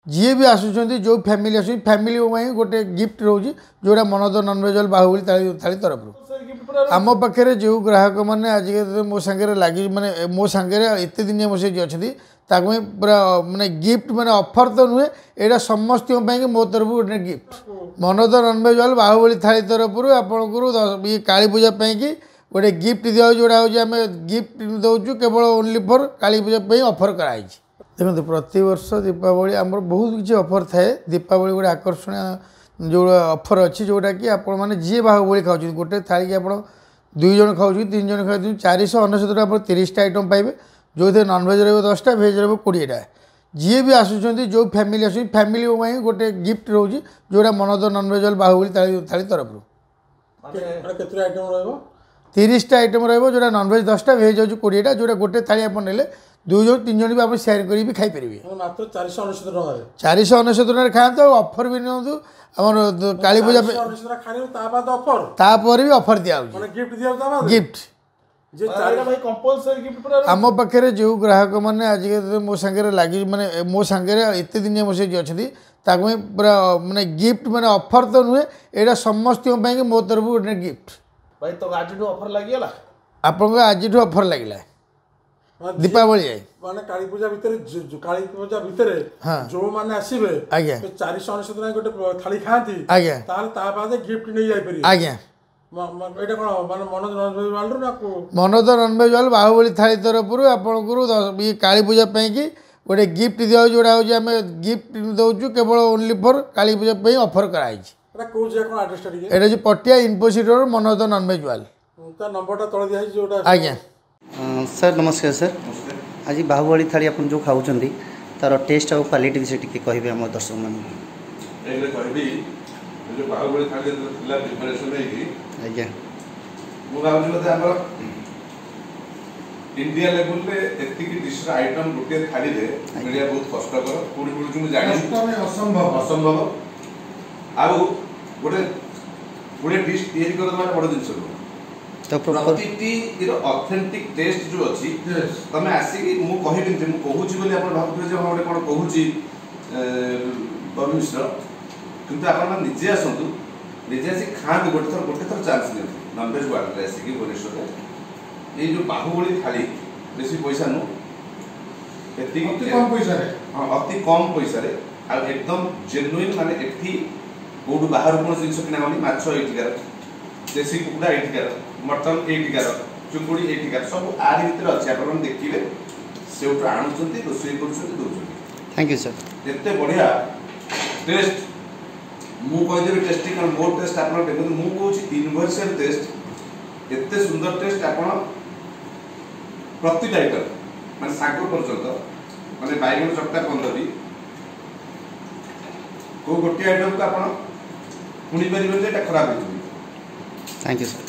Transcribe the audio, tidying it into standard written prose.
जी भी आसुँच जो फैमिली आस फैमिली गोटे गिफ्ट रोचे जोटा मनोद नॉनवेज बाहुबली थाली तरफ आम पाखे जो ग्राहक मैंने आज मो सांगे लगे माने मो सांगे एत दिन मो से अच्छा पूरा माने गिफ्ट माने ऑफर तो नुहे यहाँ समस्त मो तरफ गोटे गिफ्ट मनोद नॉनवेज बाहुबली थाली तरफ आपको ये काली पूजा कि गोटे गिफ्ट दिया जोड़ा हूँ आम गिफ्ट दौचु केवल only for Kali Puja offer कराई देखो प्रति वर्ष दीपावली आमर बहुत किसी ऑफर थाए दीपावली गोटे आकर्षण जो ऑफर अच्छी जोटा कि आपण मैंने जी बाहुबली खाऊँ गोटे थाली आप 2 जन खाऊ 3 जन खाऊ 499 आप 30टा आइटम पाइबे जो थे नॉनवेज रहा भेज रहा 20टा जी भी आसुँच जो फैमिली आस फैमिली गोटे गिफ्ट रोचे जोटा मनोद नॉनवेज बाहुबली थाली तरफ 30टा आइटम रोटा नॉनवेज 10टा भेज हो 20टा जोटा गोटे थाली आप ने 2 जन 3 जन भी आप सेयार कर भी खाईपर मात्र 499 खाते ऑफर भी नियंतु आम काली पूजा तापर भी ऑफर दिया गिफ्ट आम पाखे जो ग्राहक मैंने आज मो सांगे लगे माने मो सांगे एत दिन मो से अच्छा पूरा माने गिफ्ट माने ऑफर तो नुहे यहाँ समस्त मो तरफ गोटे गिफ्ट भाई तो आज ऑफर लगे आपको आज ऑफर लगे दीपावली माने काली पूजा भितर जो माने आसीबे आज्ञा 499 गोटे थाली खाती आज्ञा तार ता बाद गिफ्ट नहीं जाई परी आज्ञा एटा कोन माने मनोज नॉनवेज वालर ना को मनोद नॉनवेज वाल बाहुबली थाली तरफ आपको ये काली पूजा कि गोटे गिफ्ट दिया जोड़ा हूँ आम गिफ्ट दौचु केवल only for Kali Puja offer कराई एटा जो पटिया इनपोसिट मनोद नॉनवेज वाल नंबरटा तळ दिया जोटा आज्ञा सर नमस्कार सर आज बाहुबली थाली आप जो खाऊँ तार टेस्ट और क्वालिटी विषय टी कहे आम दर्शक मान आज्ञा इंडिया लेवल रे एतिकी डिश आइटम गोटे थाली रे मिलिया बहुत कष्टकर पूरी पूरी मु जानि असंभव असंभव आउ गोटे गोटे डिश तैयारी कर माने बड़ जिंस तो प्रतिटी इरो ऑथेंटिक टेस्ट जो अछि तमे आसी कि मु कहिबिन जे मु कहूची बोली आपण भाबुथि जे हम कोन कहूची परमिश्र किंतु आपण निजे आसंतु निजे आसी खान गोटे थर चांस ने नॉनवेज वाटर आसी कि भुवनेश्वर ये जो बाहुबली थाली बेसी पैसा नु एति कम पैसा रे हां अति कम पैसा रे आ एकदम जेन्युइन माने एठी कोड बाहर कोन जिंस किना होनी माछ एठिकार देसी कुकुडा एठिकार मटन एठिकार चुंगुड़ी एठिकार सब आर भीतर अछि आपण देखिबे सेउट आणुचंती रोसई करूचंती दोचंती थैंक यू सर एते बढ़िया टेस्ट मु कहि देबे टेस्टी कर मोर टेस्ट आपण देखो मु कहूची यूनिवर्सल टेस्ट एते सुंदर टेस्ट आपण प्रति आइटम माने सागो पर्यंत माने बाइगन चक्का पंदरी को गोटे आइटम को आपण पुणी परिबे जे एटा खराब हो थैंक यू सर।